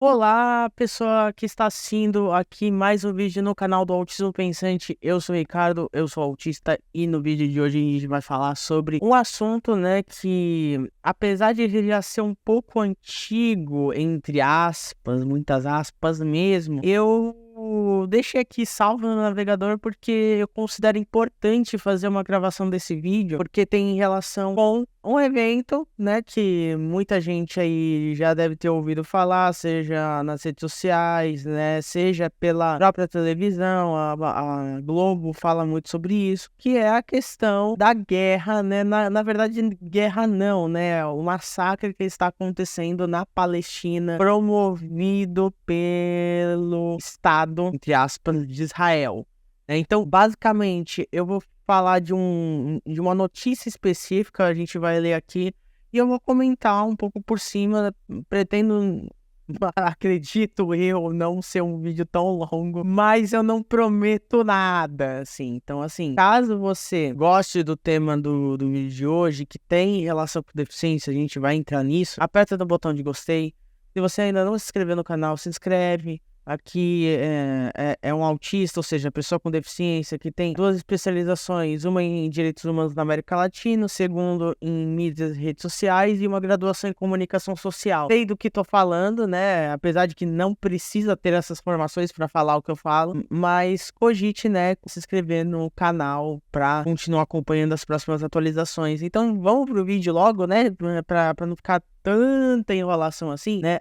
Olá, pessoa que está assistindo aqui mais um vídeo no canal do Autismo Pensante. Eu sou o Ricardo, eu sou autista e no vídeo de hoje a gente vai falar sobre um assunto, né, que apesar de ele já ser um pouco antigo, entre aspas, muitas aspas mesmo, eu deixei aqui salvo no navegador porque eu considero importante fazer uma gravação desse vídeo, porque tem relação com um evento, né, que muita gente aí já deve ter ouvido falar, seja nas redes sociais, né, seja pela própria televisão, a Globo fala muito sobre isso, que é a questão da guerra, né, na verdade guerra não, né, o massacre que está acontecendo na Palestina, promovido pelo Estado, entre aspas, de Israel. Então, basicamente, eu vou falar de uma notícia específica, a gente vai ler aqui, e eu vou comentar um pouco por cima, pretendo, acredito eu, não ser um vídeo tão longo, mas eu não prometo nada, assim. Então, assim, caso você goste do tema do vídeo de hoje, que tem relação com deficiência, a gente vai entrar nisso, aperta no botão de gostei. Se você ainda não se inscreveu no canal, se inscreve. Aqui é um autista, ou seja, pessoa com deficiência, que tem duas especializações, uma em Direitos Humanos na América Latina, segundo em mídias e redes sociais, e uma graduação em Comunicação Social. Sei do que tô falando, né, apesar de que não precisa ter essas formações para falar o que eu falo, mas cogite, né, se inscrever no canal para continuar acompanhando as próximas atualizações. Então vamos pro vídeo logo, né, para não ficar tanta enrolação assim, né.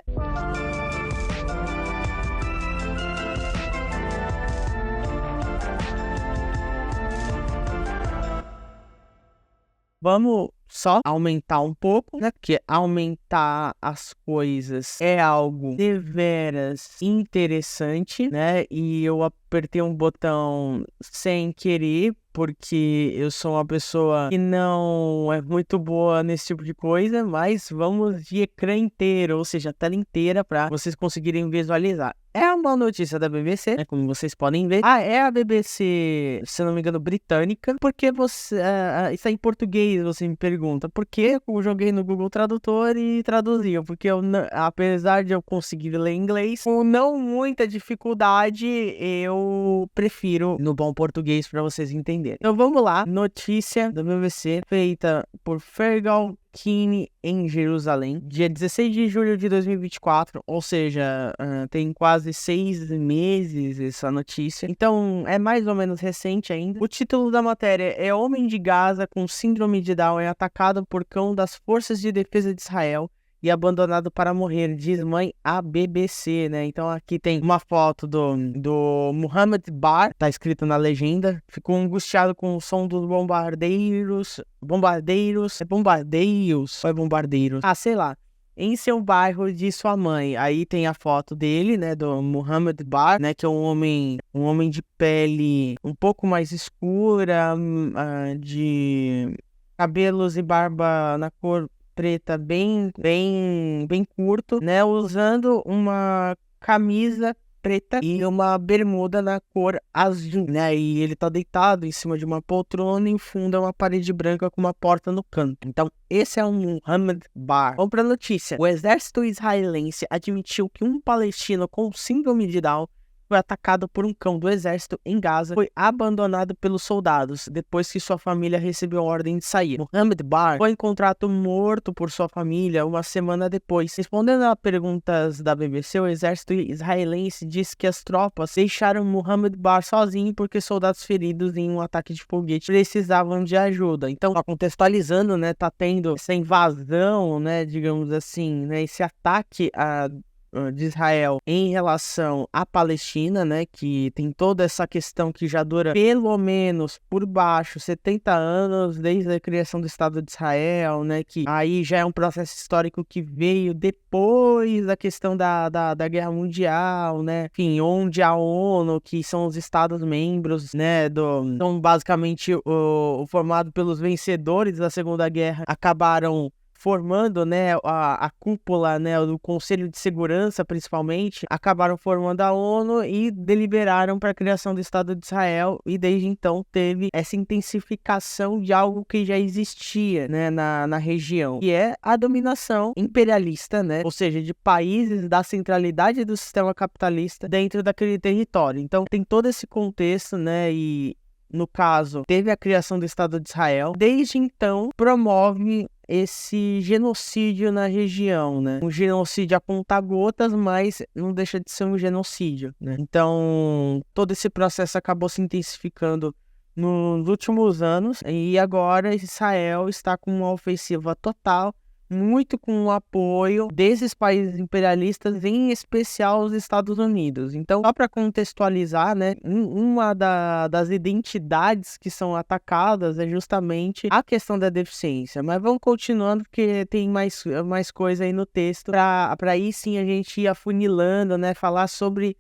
Vamos só aumentar um pouco, né? Porque aumentar as coisas é algo deveras interessante, né? E eu apertei um botão sem querer, porque eu sou uma pessoa que não é muito boa nesse tipo de coisa, mas vamos de ecrã inteiro, ou seja, a tela inteira para vocês conseguirem visualizar. É uma notícia da BBC, né, como vocês podem ver. É a BBC, se não me engano, britânica. Porque você... isso é em português, você me pergunta. Por que eu joguei no Google Tradutor e traduziu? Porque eu, apesar de eu conseguir ler inglês, com não muita dificuldade, eu prefiro no bom português para vocês entenderem. Então vamos lá. Notícia da BBC, feita por Fergal Keane em Jerusalém, dia 16 de julho de 2024, ou seja, tem quase 6 meses essa notícia, então é mais ou menos recente ainda. O título da matéria é: Homem de Gaza com síndrome de Down é atacado por cão das Forças de Defesa de Israel e abandonado para morrer, diz mãe à BBC, né? Então aqui tem uma foto do Muhammad Bar, tá escrito na legenda. Ficou angustiado com o som dos bombardeiros, bombardeios, ou é bombardeiros? Ah, sei lá. Em seu bairro de sua mãe. Aí tem a foto dele, né, do Muhammad Bar, né, que é um homem de pele um pouco mais escura, de cabelos e barba na cor preta bem curto, né, usando uma camisa preta e uma bermuda na cor azul, né, e ele tá deitado em cima de uma poltrona e em fundo é uma parede branca com uma porta no canto. Então, esse é um Muhammad Bar. Vamos pra notícia. O exército israelense admitiu que um palestino com síndrome de Down foi atacado por um cão do exército em Gaza, foi abandonado pelos soldados depois que sua família recebeu ordem de sair. Muhammad Bar foi encontrado morto por sua família uma semana depois. Respondendo a perguntas da BBC, o exército israelense disse que as tropas deixaram Muhammad Bar sozinho porque soldados feridos em um ataque de foguete precisavam de ajuda. Então, contextualizando, né, tá tendo essa invasão, né, digamos assim, né, esse ataque de Israel em relação à Palestina, né, que tem toda essa questão que já dura pelo menos por baixo 70 anos desde a criação do Estado de Israel, né, que aí já é um processo histórico que veio depois da questão da Guerra Mundial, né, enfim, onde a ONU, que são os Estados membros, né, são basicamente o formado pelos vencedores da Segunda Guerra, acabaram formando, né, a cúpula, né, do Conselho de Segurança, principalmente, acabaram formando a ONU e deliberaram para a criação do Estado de Israel, e desde então teve essa intensificação de algo que já existia, né, na região, que é a dominação imperialista, né, ou seja, de países da centralidade do sistema capitalista dentro daquele território. Então tem todo esse contexto, né, e no caso, teve a criação do Estado de Israel. Desde então, promove esse genocídio na região, né? Um genocídio a conta-gotas, mas não deixa de ser um genocídio, né? Então, todo esse processo acabou se intensificando nos últimos anos, e agora Israel está com uma ofensiva total, muito com o apoio desses países imperialistas, em especial os Estados Unidos. Então, só para contextualizar, né, uma das identidades que são atacadas é justamente a questão da deficiência. Mas vamos continuando, porque tem mais coisa aí no texto, para aí sim a gente ir afunilando, né, falar sobre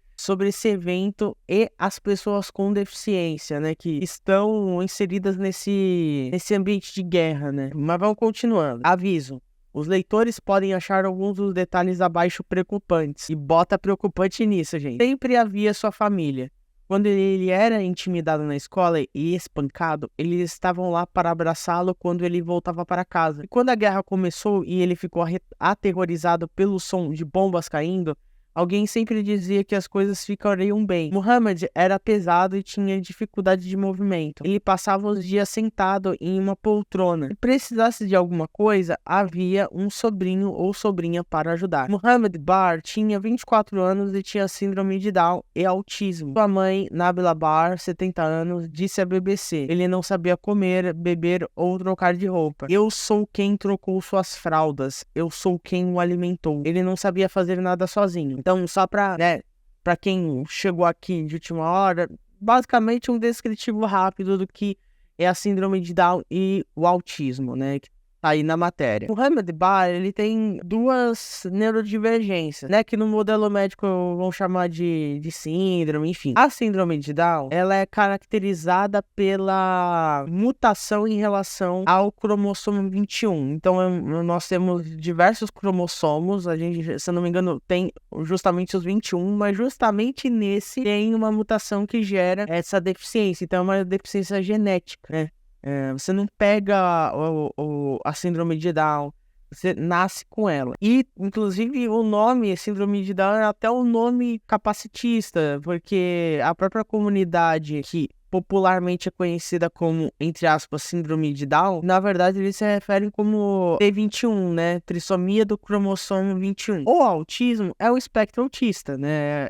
esse evento e as pessoas com deficiência, né, que estão inseridas nesse ambiente de guerra, né. Mas vamos continuando. Aviso: os leitores podem achar alguns dos detalhes abaixo preocupantes. E bota preocupante nisso, gente. Sempre havia sua família. Quando ele era intimidado na escola e espancado, eles estavam lá para abraçá-lo quando ele voltava para casa. E quando a guerra começou e ele ficou aterrorizado pelo som de bombas caindo, alguém sempre dizia que as coisas ficariam bem. Muhammad era pesado e tinha dificuldade de movimento. Ele passava os dias sentado em uma poltrona. Se precisasse de alguma coisa, havia um sobrinho ou sobrinha para ajudar. Muhammad Bar tinha 24 anos e tinha síndrome de Down e autismo. Sua mãe, Nabila Bar, 70 anos, disse à BBC: ele não sabia comer, beber ou trocar de roupa. Eu sou quem trocou suas fraldas. Eu sou quem o alimentou. Ele não sabia fazer nada sozinho. Então, só para quem chegou aqui de última hora, basicamente um descritivo rápido do que é a síndrome de Down e o autismo, né, que tá aí na matéria. O Muhammad Bar, ele tem duas neurodivergências, né, que no modelo médico vão chamar de síndrome, enfim. A síndrome de Down, ela é caracterizada pela mutação em relação ao cromossomo 21. Então, nós temos diversos cromossomos, a gente, se eu não me engano, tem justamente os 21, mas justamente nesse tem uma mutação que gera essa deficiência. Então, é uma deficiência genética, né? Você não pega a síndrome de Down, você nasce com ela. E, inclusive, o nome síndrome de Down é até um nome capacitista, porque a própria comunidade que popularmente é conhecida como, entre aspas, síndrome de Down, na verdade eles se referem como T21, né? Trissomia do cromossomo 21. O autismo é o espectro autista, né?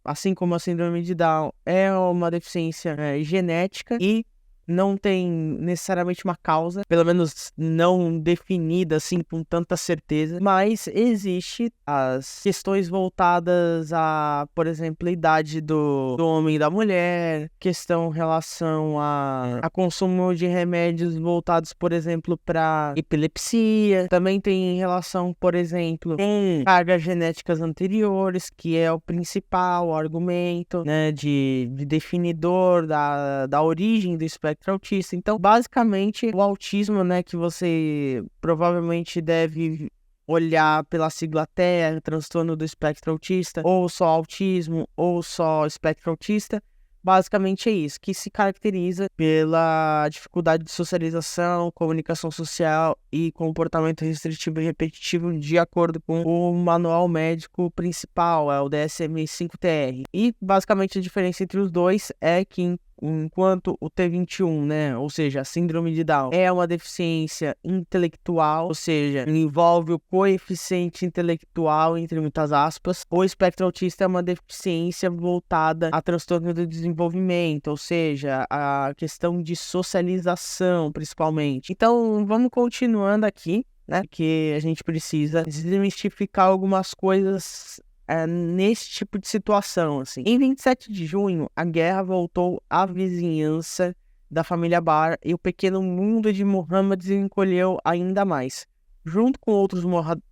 Assim como a síndrome de Down é uma deficiência genética e não tem necessariamente uma causa, pelo menos não definida assim com tanta certeza, mas existe as questões voltadas a, por exemplo, a idade do homem e da mulher, questão em relação a consumo de remédios voltados, por exemplo, para epilepsia, também tem em relação, por exemplo, com cargas genéticas anteriores, que é o principal argumento, né, de definidor da origem do espectro autista. Então, basicamente, o autismo, né, que você provavelmente deve olhar pela sigla TEA, transtorno do espectro autista, ou só autismo, ou só espectro autista, basicamente é isso, que se caracteriza pela dificuldade de socialização, comunicação social e comportamento restritivo e repetitivo, de acordo com o manual médico principal, é o DSM-5-TR. E basicamente a diferença entre os dois é que enquanto o T21, né, ou seja, a síndrome de Down, é uma deficiência intelectual, ou seja, envolve o coeficiente intelectual, entre muitas aspas, o espectro autista é uma deficiência voltada a transtorno do desenvolvimento, ou seja, a questão de socialização, principalmente. Então, vamos continuando aqui, né, porque a gente precisa desmistificar algumas coisas nesse tipo de situação, assim. Em 27 de junho, a guerra voltou à vizinhança da família Bar e o pequeno mundo de Muhammad se encolheu ainda mais. Junto com outros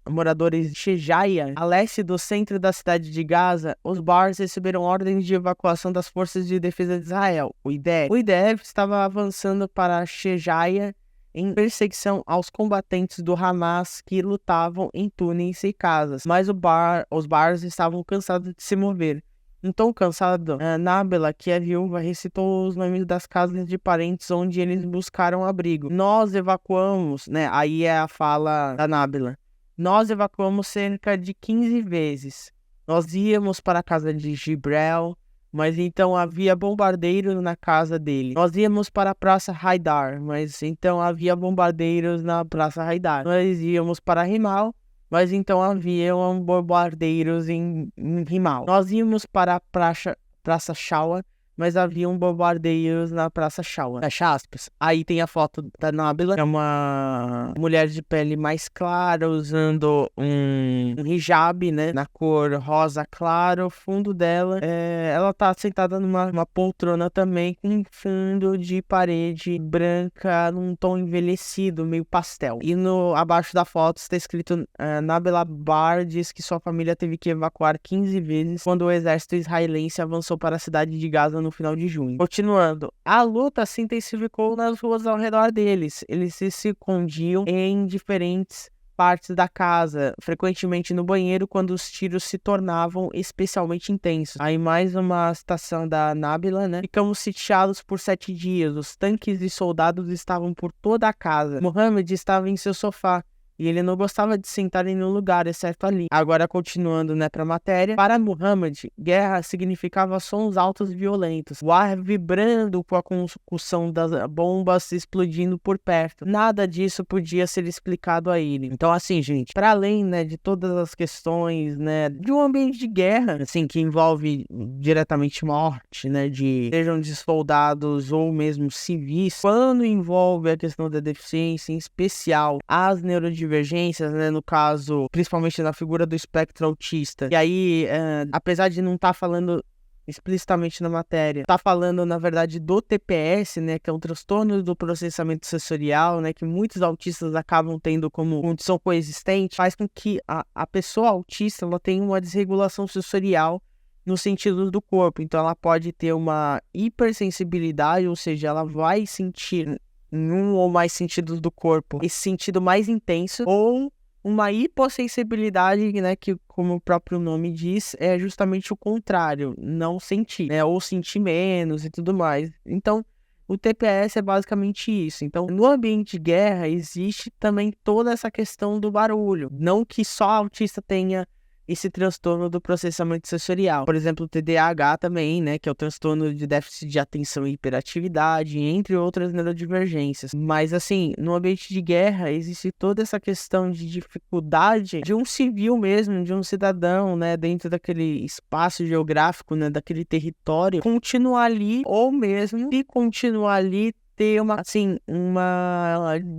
moradores de Shejaia, a leste do centro da cidade de Gaza, os Bars receberam ordens de evacuação das Forças de Defesa de Israel, o IDF. O IDF estava avançando para Shejaia em perseguição aos combatentes do Hamas que lutavam em túneis e casas, mas os bárbaros estavam cansados de se mover. Então, cansado, Nabila, que é viúva, recitou os nomes das casas de parentes onde eles buscaram abrigo. Nós evacuamos, né? Aí é a fala da Nabila. Nós evacuamos cerca de 15 vezes. Nós íamos para a casa de Gibrel, mas então havia bombardeiros na casa dele. Nós íamos para a Praça Haidar, mas então havia bombardeiros na Praça Haidar. Nós íamos para Rimal, mas então havia bombardeiros em Rimal. Nós íamos para a Praça Shawa, mas haviam bombardeiros na Praça Shawa. Fecha aspas. Aí tem a foto da Nabila, que é uma mulher de pele mais clara, usando um hijab, né, na cor rosa claro. O fundo dela, ela tá sentada numa poltrona também, com um fundo de parede branca, num tom envelhecido, meio pastel. E abaixo da foto está escrito, Nabila Bar diz que sua família teve que evacuar 15 vezes quando o exército israelense avançou para a cidade de Gaza no final de junho. Continuando, a luta se intensificou nas ruas ao redor deles. Eles se escondiam em diferentes partes da casa, frequentemente no banheiro, quando os tiros se tornavam especialmente intensos. Aí mais uma citação da Nabila, né? Ficamos sitiados por 7 dias. Os tanques e soldados estavam por toda a casa. Mohammed estava em seu sofá e ele não gostava de sentar em nenhum lugar, exceto ali. Agora, continuando, né, pra matéria. Para Muhammad, guerra significava sons altos e violentos. O ar vibrando com a concussão das bombas explodindo por perto. Nada disso podia ser explicado a ele. Então, assim, gente, para além, né, de todas as questões, né, de um ambiente de guerra, assim, que envolve diretamente morte, né, sejam de soldados ou mesmo civis, quando envolve a questão da deficiência, em especial as neurodivergências, né, no caso, principalmente na figura do espectro autista. E aí, apesar de não estar falando explicitamente na matéria, tá falando, na verdade, do TPS, né, que é um transtorno do processamento sensorial, né, que muitos autistas acabam tendo como condição coexistente, faz com que a pessoa autista, ela tenha uma desregulação sensorial no sentido do corpo. Então, ela pode ter uma hipersensibilidade, ou seja, ela vai sentir em um ou mais sentidos do corpo esse sentido mais intenso, ou uma hipossensibilidade, né, que, como o próprio nome diz, é justamente o contrário, não sentir, né, ou sentir menos e tudo mais. Então, o TPS é basicamente isso. Então, no ambiente de guerra, existe também toda essa questão do barulho. Não que só autista tenha esse transtorno do processamento sensorial. Por exemplo, o TDAH também, né, que é o transtorno de déficit de atenção e hiperatividade, entre outras neurodivergências. Mas, assim, no ambiente de guerra, existe toda essa questão de dificuldade de um civil mesmo, de um cidadão, né, dentro daquele espaço geográfico, né, daquele território, continuar ali, ou mesmo, se continuar ali, ter uma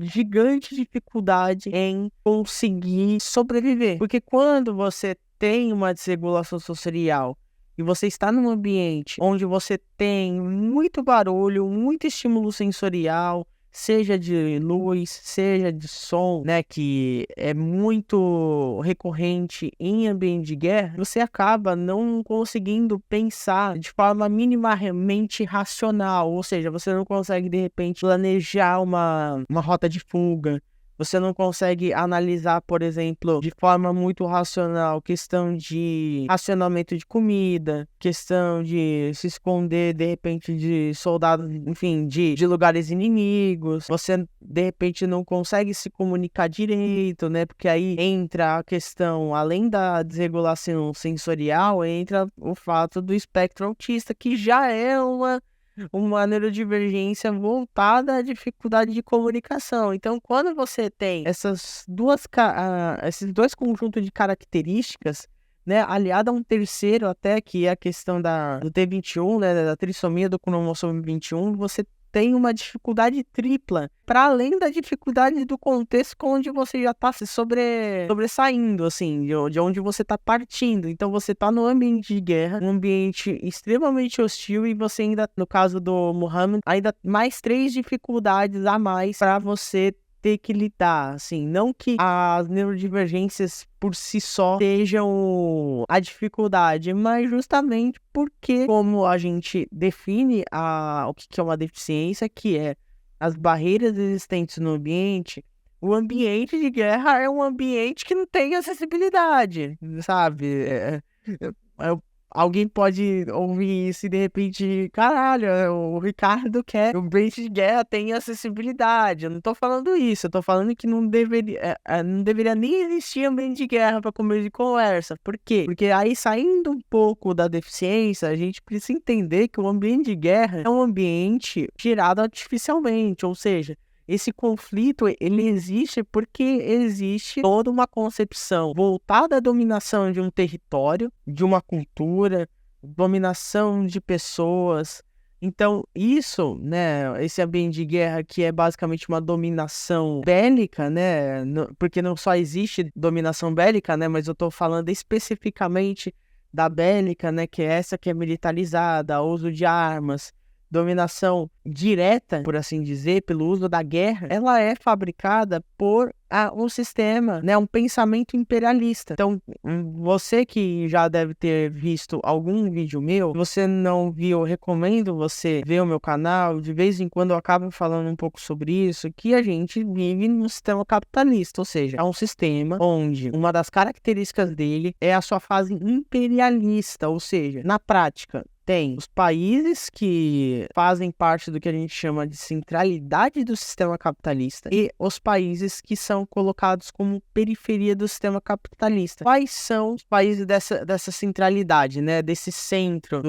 gigante dificuldade em conseguir sobreviver. Porque quando você tem uma desregulação sensorial e você está num ambiente onde você tem muito barulho, muito estímulo sensorial, seja de luz, seja de som, né, que é muito recorrente em ambiente de guerra, você acaba não conseguindo pensar de forma minimamente racional, ou seja, você não consegue, de repente, planejar uma rota de fuga. Você não consegue analisar, por exemplo, de forma muito racional, questão de racionamento de comida, questão de se esconder, de repente, de soldados, enfim, de lugares inimigos. Você, de repente, não consegue se comunicar direito, né? Porque aí entra a questão, além da desregulação sensorial, entra o fato do espectro autista, que já é uma neurodivergência voltada à dificuldade de comunicação. Então, quando você tem esses dois conjuntos de características, né, aliado a um terceiro até, que é a questão do T21, né, da trissomia do cromossomo 21, você tem uma dificuldade tripla, para além da dificuldade do contexto onde você já está se sobressaindo, assim, de onde você está partindo. Então você está no ambiente de guerra, um ambiente extremamente hostil, e você ainda, no caso do Muhammad, ainda mais 3 dificuldades a mais para você ter que lidar, assim, não que as neurodivergências por si só sejam a dificuldade, mas justamente porque, como a gente define o que é uma deficiência, que é as barreiras existentes no ambiente, o ambiente de guerra é um ambiente que não tem acessibilidade, sabe? É- alguém pode ouvir isso e de repente, caralho, o Ricardo quer que o ambiente de guerra tenha acessibilidade. Eu não tô falando isso, eu tô falando que não deveria nem existir ambiente de guerra para começo de conversa. Por quê? Porque aí, saindo um pouco da deficiência, a gente precisa entender que o ambiente de guerra é um ambiente gerado artificialmente, ou seja, esse conflito, ele existe porque existe toda uma concepção voltada à dominação de um território, de uma cultura, dominação de pessoas. Então, isso, né, esse ambiente de guerra que é basicamente uma dominação bélica, né, porque não só existe dominação bélica, né, mas eu tô falando especificamente da bélica, né, que é essa que é militarizada, uso de armas, dominação direta, por assim dizer, pelo uso da guerra, ela é fabricada por um sistema, né, um pensamento imperialista. Então, você que já deve ter visto algum vídeo meu, se você não viu, eu recomendo você ver o meu canal. De vez em quando eu acabo falando um pouco sobre isso, que a gente vive num sistema capitalista, ou seja, é um sistema onde uma das características dele é a sua fase imperialista, ou seja, na prática, tem os países que fazem parte do que a gente chama de centralidade do sistema capitalista e os países que são colocados como periferia do sistema capitalista. Quais são os países dessa centralidade, né? Desse centro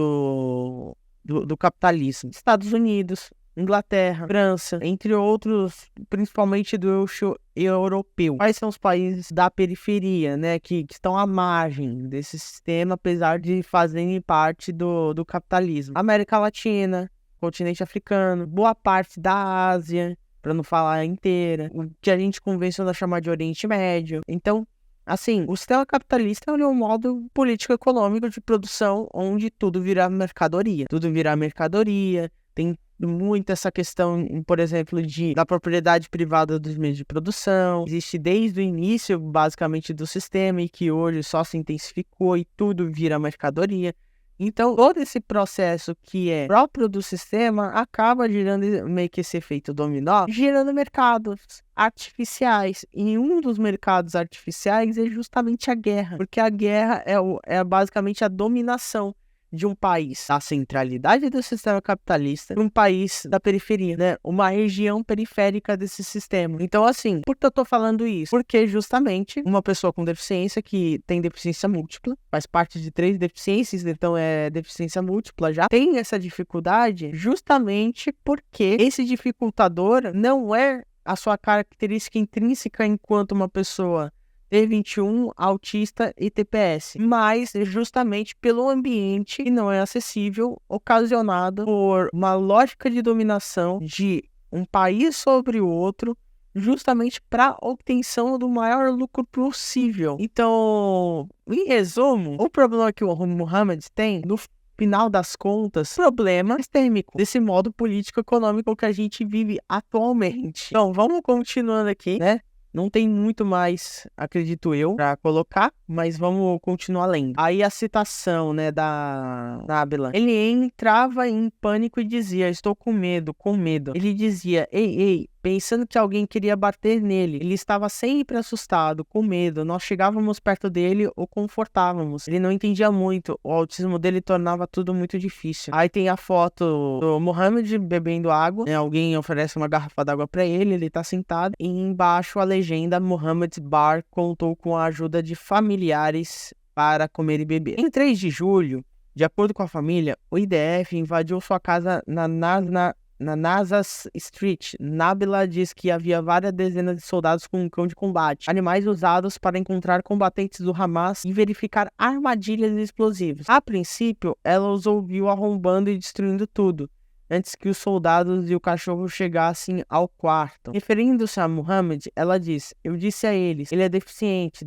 do capitalismo? Estados Unidos, Inglaterra, França, entre outros, principalmente do eixo europeu. Quais são os países da periferia, né, que estão à margem desse sistema, apesar de fazerem parte do capitalismo? América Latina, continente africano, boa parte da Ásia, para não falar inteira, o que a gente convenciona chamar de Oriente Médio. Então, assim, o sistema capitalista é um modo político-econômico de produção onde tudo vira mercadoria. Tudo vira mercadoria, tem muito essa questão, por exemplo, da propriedade privada dos meios de produção. Existe desde o início, basicamente, do sistema e que hoje só se intensificou e tudo vira mercadoria. Então, todo esse processo que é próprio do sistema acaba gerando meio que esse efeito dominó, gerando mercados artificiais. E um dos mercados artificiais é justamente a guerra, porque a guerra é basicamente a dominação de um país da centralidade do sistema capitalista para um país da periferia, né? Uma região periférica desse sistema. Então, assim, por que eu tô falando isso? Porque justamente uma pessoa com deficiência que tem deficiência múltipla, faz parte de 3 deficiências, então é deficiência múltipla já, tem essa dificuldade justamente porque esse dificultador não é a sua característica intrínseca enquanto uma pessoa T21, autista e TPS, mas justamente pelo ambiente que não é acessível, ocasionado por uma lógica de dominação de um país sobre o outro, justamente para obtenção do maior lucro possível. Então, em resumo, o problema que o Muhammad tem, no final das contas, problema sistêmico desse modo político-econômico que a gente vive atualmente. Então, vamos continuando aqui, né? Não tem muito mais, acredito eu, para colocar, mas vamos continuar lendo. Aí a citação, né, da Nábila. Ele entrava em pânico e dizia, estou com medo, com medo. Ele dizia, ei, pensando que alguém queria bater nele. Ele estava sempre assustado, com medo. Nós chegávamos perto dele ou confortávamos. Ele não entendia muito. O autismo dele tornava tudo muito difícil. Aí tem a foto do Mohammed bebendo água, né? Alguém oferece uma garrafa d'água para ele, ele tá sentado. E embaixo a legenda, Mohammed Bar contou com a ajuda de familiares para comer e beber. Em 3 de julho, de acordo com a família, o IDF invadiu sua casa na Nazas Street. Nábila diz que havia várias dezenas de soldados com um cão de combate, animais usados para encontrar combatentes do Hamas e verificar armadilhas e explosivos. A princípio, ela os ouviu arrombando e destruindo tudo, antes que os soldados e o cachorro chegassem ao quarto. Referindo-se a Muhammad, ela diz, eu disse a eles, ele é deficiente,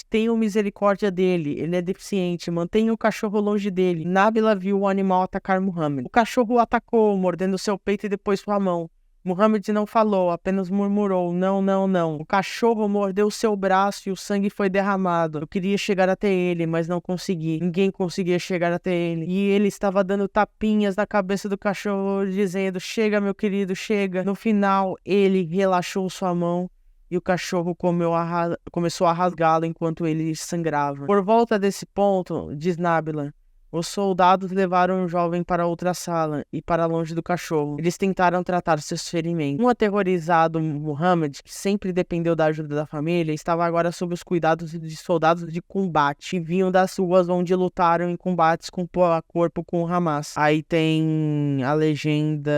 tenham misericórdia dele, ele é deficiente, mantenham o cachorro longe dele. Nábila viu o animal atacar Muhammad. O cachorro o atacou, mordendo seu peito e depois sua mão. Muhammad não falou, apenas murmurou: não, não, não. O cachorro mordeu seu braço e o sangue foi derramado. Eu queria chegar até ele, mas não consegui. Ninguém conseguia chegar até ele. E ele estava dando tapinhas na cabeça do cachorro, dizendo: chega, meu querido, chega. No final, ele relaxou sua mão e o cachorro começou a rasgá-lo enquanto ele sangrava. Por volta desse ponto, diz Nabila, os soldados levaram o jovem para outra sala e para longe do cachorro. Eles tentaram tratar seus ferimentos. Um aterrorizado Muhammad, que sempre dependeu da ajuda da família, estava agora sob os cuidados de soldados de combate que vinham das ruas onde lutaram em combates corpo a corpo com o Hamas. Aí tem a legenda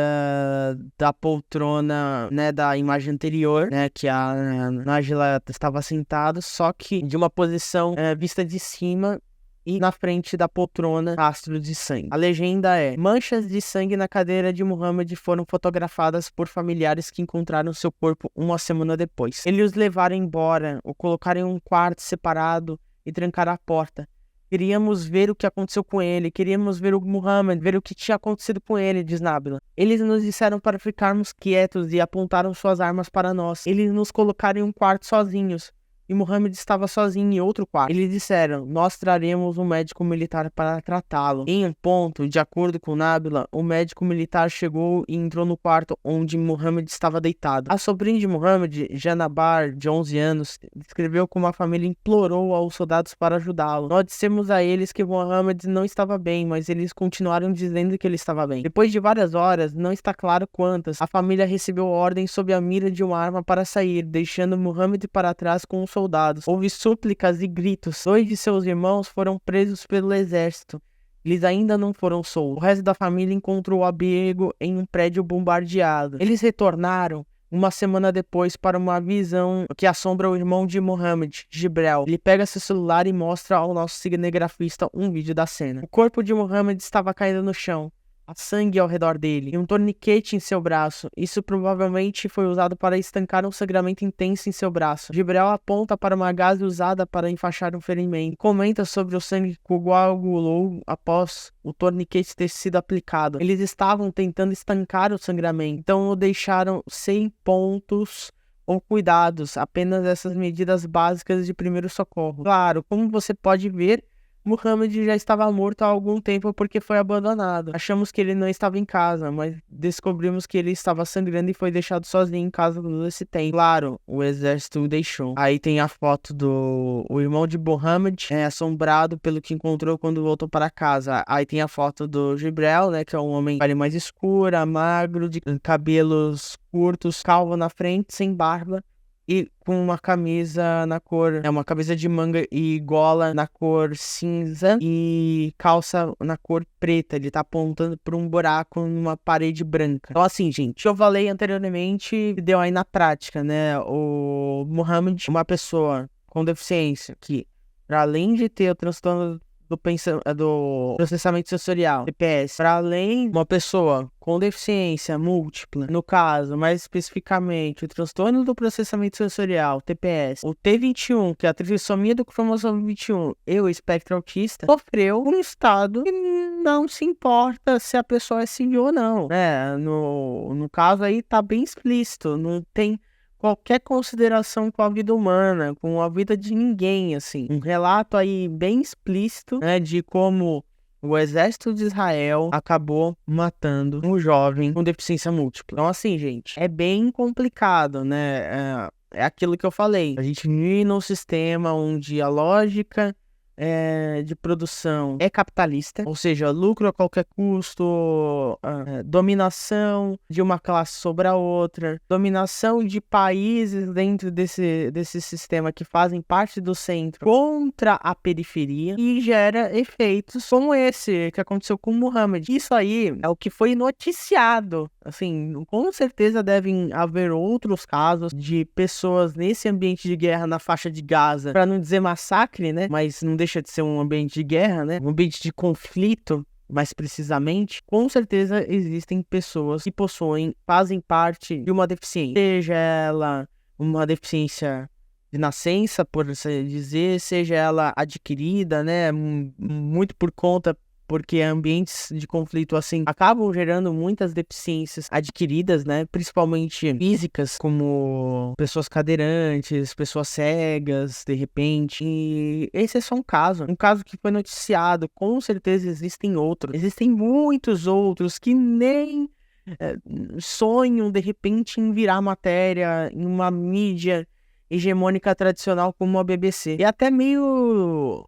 da poltrona, né, da imagem anterior, né, que a Najla estava sentada, só que de uma posição vista de cima, e na frente da poltrona, rastros de sangue. A legenda é: manchas de sangue na cadeira de Muhammad foram fotografadas por familiares que encontraram seu corpo uma semana depois. Eles os levaram embora, o colocaram em um quarto separado e trancaram a porta. Queríamos ver o que aconteceu com ele, queríamos ver o Muhammad, ver o que tinha acontecido com ele, diz Nabila. Eles nos disseram para ficarmos quietos e apontaram suas armas para nós. Eles nos colocaram em um quarto sozinhos. E Muhammad estava sozinho em outro quarto. Eles disseram: nós traremos um médico militar para tratá-lo. Em um ponto, de acordo com Nabila, o médico militar chegou e entrou no quarto onde Muhammad estava deitado. A sobrinha de Muhammad, Janabar, de 11 anos, descreveu como a família implorou aos soldados para ajudá-lo. Nós dissemos a eles que Muhammad não estava bem, mas eles continuaram dizendo que ele estava bem. Depois de várias horas, não está claro quantas, a família recebeu ordem sob a mira de uma arma para sair, deixando Muhammad para trás com os soldados. Houve súplicas e gritos. 2 de seus irmãos foram presos pelo exército. Eles ainda não foram soltos. O resto da família encontrou abrigo em um prédio bombardeado. Eles retornaram uma semana depois para uma visão que assombra o irmão de Muhammad, Jibrel. Ele pega seu celular e mostra ao nosso cinegrafista um vídeo da cena. O corpo de Muhammad estava caído no chão. Há sangue ao redor dele e um torniquete em seu braço. Isso provavelmente foi usado para estancar um sangramento intenso em seu braço. Jibrel aponta para uma gaze usada para enfaixar um ferimento. Comenta sobre o sangue que coagulou após o torniquete ter sido aplicado. Eles estavam tentando estancar o sangramento, então o deixaram sem pontos ou cuidados, apenas essas medidas básicas de primeiro socorro. Claro, como você pode ver, Muhammad já estava morto há algum tempo porque foi abandonado. Achamos que ele não estava em casa, mas descobrimos que ele estava sangrando e foi deixado sozinho em casa todo esse tempo. Claro, o exército o deixou. Aí tem a foto do irmão de Muhammad, assombrado pelo que encontrou quando voltou para casa. Aí tem a foto do Jibrel, né, que é um homem de pele mais escura, magro, de cabelos curtos, calvo na frente, sem barba. E com uma camisa na cor, uma camisa de manga e gola na cor cinza e calça na cor preta. Ele tá apontando para um buraco numa parede branca. Então assim, gente, eu falei anteriormente, deu aí na prática, né? O Muhammad, uma pessoa com deficiência que, para além de ter o transtorno do processamento sensorial, TPS, para além de uma pessoa com deficiência múltipla, no caso, mais especificamente, o transtorno do processamento sensorial, TPS, o T21, que é a trissomia do cromossomo 21, e o espectro autista, sofreu um estado que não se importa se a pessoa é civil ou não, né? No caso aí tá bem explícito, não tem qualquer consideração com a vida humana, com a vida de ninguém, assim. Um relato aí bem explícito, né, de como o exército de Israel acabou matando um jovem com deficiência múltipla. Então, assim, gente, é bem complicado, né? É aquilo que eu falei. A gente vive num sistema onde a lógica de produção é capitalista, ou seja, lucro a qualquer custo, dominação de uma classe sobre a outra, dominação de países dentro desse sistema que fazem parte do centro contra a periferia, e gera efeitos como esse que aconteceu com Muhammad. Isso aí é o que foi noticiado. Assim, com certeza devem haver outros casos de pessoas nesse ambiente de guerra na faixa de Gaza, para não dizer massacre, né? Mas não deixa de ser um ambiente de guerra, né? Um ambiente de conflito, mais precisamente. Com certeza existem pessoas que fazem parte de uma deficiência, seja ela uma deficiência de nascença, por assim dizer, seja ela adquirida, né? Muito por conta, porque ambientes de conflito assim acabam gerando muitas deficiências adquiridas, né, principalmente físicas, como pessoas cadeirantes, pessoas cegas, de repente. E esse é só um caso que foi noticiado. Com certeza existem muitos outros que nem sonham de repente em virar matéria em uma mídia hegemônica tradicional como a BBC. E até meio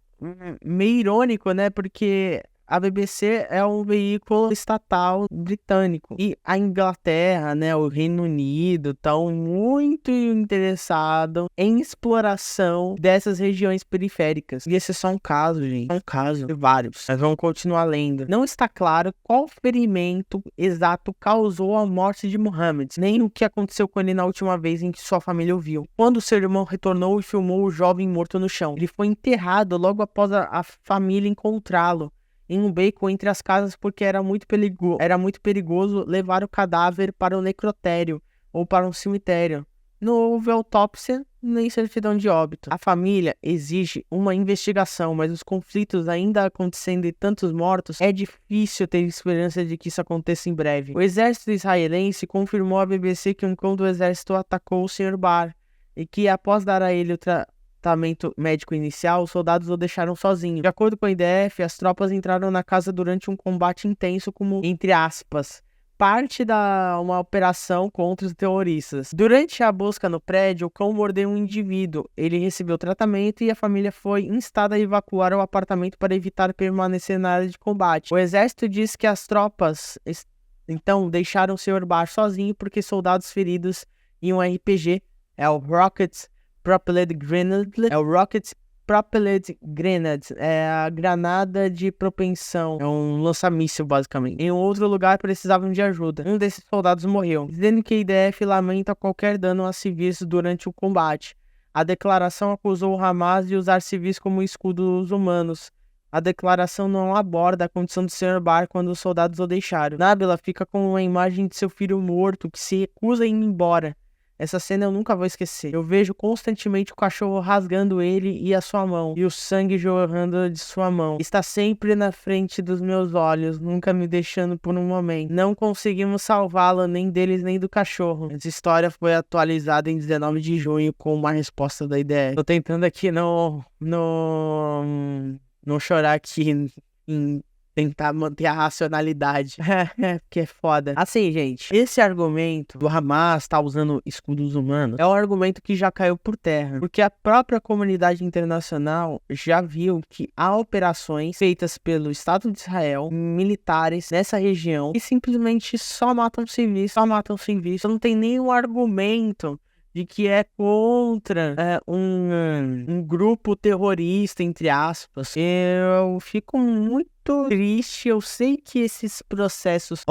irônico, né? Porque a BBC é um veículo estatal britânico e a Inglaterra, né, o Reino Unido, estão muito interessados em exploração dessas regiões periféricas. E esse é só um caso, gente. É um caso de vários. Mas vamos continuar lendo. Não está claro qual ferimento exato causou a morte de Mohammed, nem o que aconteceu com ele na última vez em que sua família o viu. Quando seu irmão retornou e filmou o jovem morto no chão, ele foi enterrado logo após a família encontrá-lo em um beco entre as casas, porque era muito perigoso levar o cadáver para o necrotério ou para um cemitério. Não houve autópsia nem certidão de óbito. A família exige uma investigação, mas os conflitos ainda acontecendo e tantos mortos, é difícil ter esperança de que isso aconteça em breve. O exército israelense confirmou à BBC que quando o exército atacou o Sr. Bar e que após dar a ele o tratamento médico inicial, os soldados o deixaram sozinho. De acordo com a IDF, as tropas entraram na casa durante um combate intenso como, entre aspas, parte da uma operação contra os terroristas. Durante a busca no prédio, o cão mordeu um indivíduo. Ele recebeu tratamento e a família foi instada a evacuar o apartamento para evitar permanecer na área de combate. O exército diz que as tropas então deixaram o Sr. Bar sozinho porque soldados feridos em um RPG, o Rocket Propelled Grenade, é a granada de propensão, é um lança-míssil basicamente. Em outro lugar precisavam de ajuda. Um desses soldados morreu, dizendo que a IDF lamenta qualquer dano a civis durante o combate. A declaração acusou o Hamas de usar civis como escudos humanos. A declaração não aborda a condição do Sr. Bar quando os soldados o deixaram. Nabila fica com uma imagem de seu filho morto que se recusa a ir embora. Essa cena eu nunca vou esquecer. Eu vejo constantemente o cachorro rasgando ele e a sua mão, e o sangue jorrando de sua mão. Está sempre na frente dos meus olhos, nunca me deixando por um momento. Não conseguimos salvá-lo, nem deles, nem do cachorro. Essa história foi atualizada em 19 de junho com uma resposta da IDF. Tô tentando aqui não chorar aqui em tentar manter a racionalidade. Porque é foda. Assim, gente, esse argumento do Hamas tá usando escudos humanos é um argumento que já caiu por terra. Porque a própria comunidade internacional já viu que há operações feitas pelo Estado de Israel, militares nessa região, que simplesmente só matam civis. Não tem nenhum argumento de que é contra um grupo terrorista, entre aspas. Eu fico muito triste. Eu sei que esses processos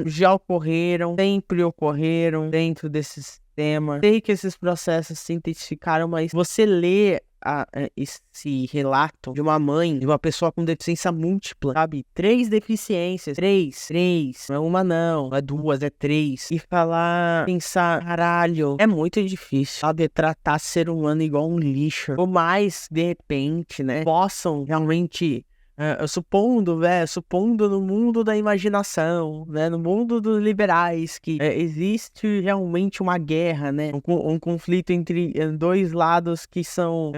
já ocorreram, sempre ocorreram dentro desse sistema. Sei que esses processos se intensificaram, mas você lê esse relato de uma mãe, de uma pessoa com deficiência múltipla, sabe? 3 deficiências, 3, não é uma não é 2, é 3, e pensar, caralho, é muito difícil, sabe? Tratar ser humano igual um lixo, por mais, de repente, né, possam realmente supondo no mundo da imaginação, né, no mundo dos liberais, que existe realmente uma guerra, né, um conflito entre dois lados que são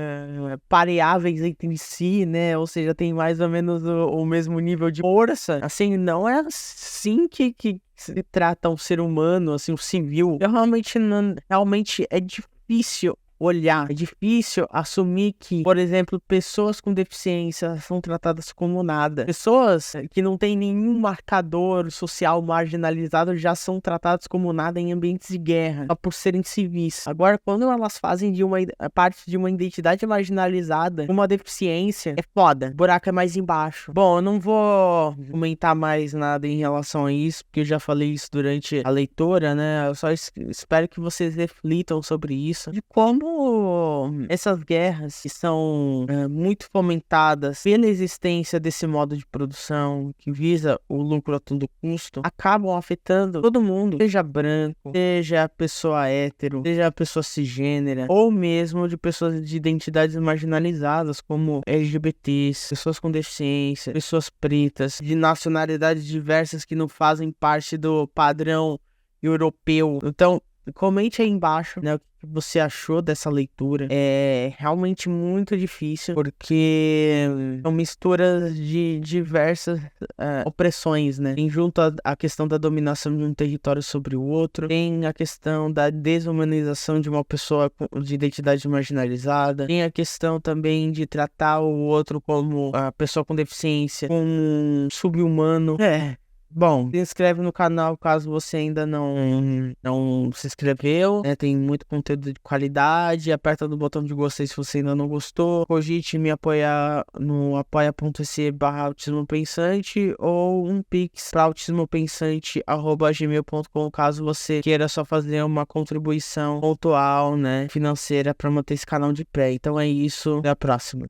pareáveis entre si, né, ou seja, tem mais ou menos o mesmo nível de força. Assim, não é assim que se trata um ser humano, assim, um civil. Realmente é difícil olhar. É difícil assumir que, por exemplo, pessoas com deficiência são tratadas como nada. Pessoas que não têm nenhum marcador social marginalizado já são tratadas como nada em ambientes de guerra, só por serem civis. Agora, quando elas fazem parte de uma identidade marginalizada, uma deficiência, é foda. O buraco é mais embaixo. Bom, eu não vou comentar mais nada em relação a isso, porque eu já falei isso durante a leitura, né? Eu só espero que vocês reflitam sobre isso, de como como essas guerras que são muito fomentadas pela existência desse modo de produção que visa o lucro a todo custo, acabam afetando todo mundo, seja branco, seja pessoa hétero, seja pessoa cisgênera, ou mesmo de pessoas de identidades marginalizadas, como LGBTs, pessoas com deficiência, pessoas pretas, de nacionalidades diversas que não fazem parte do padrão europeu. Então, comente aí embaixo, né, o que você achou dessa leitura. É realmente muito difícil, porque são misturas de diversas opressões, né? Tem junto a questão da dominação de um território sobre o outro, tem a questão da desumanização de uma pessoa de identidade marginalizada, tem a questão também de tratar o outro como a pessoa com deficiência, como um sub-humano. Bom, se inscreve no canal caso você ainda não se inscreveu, né? Tem muito conteúdo de qualidade. Aperta no botão de gostei se você ainda não gostou. Cogite me apoiar no apoia.se/autismopensante ou um pix para autismopensante@gmail.com caso você queira só fazer uma contribuição pontual, né, financeira para manter esse canal de pé. Então é isso, até a próxima.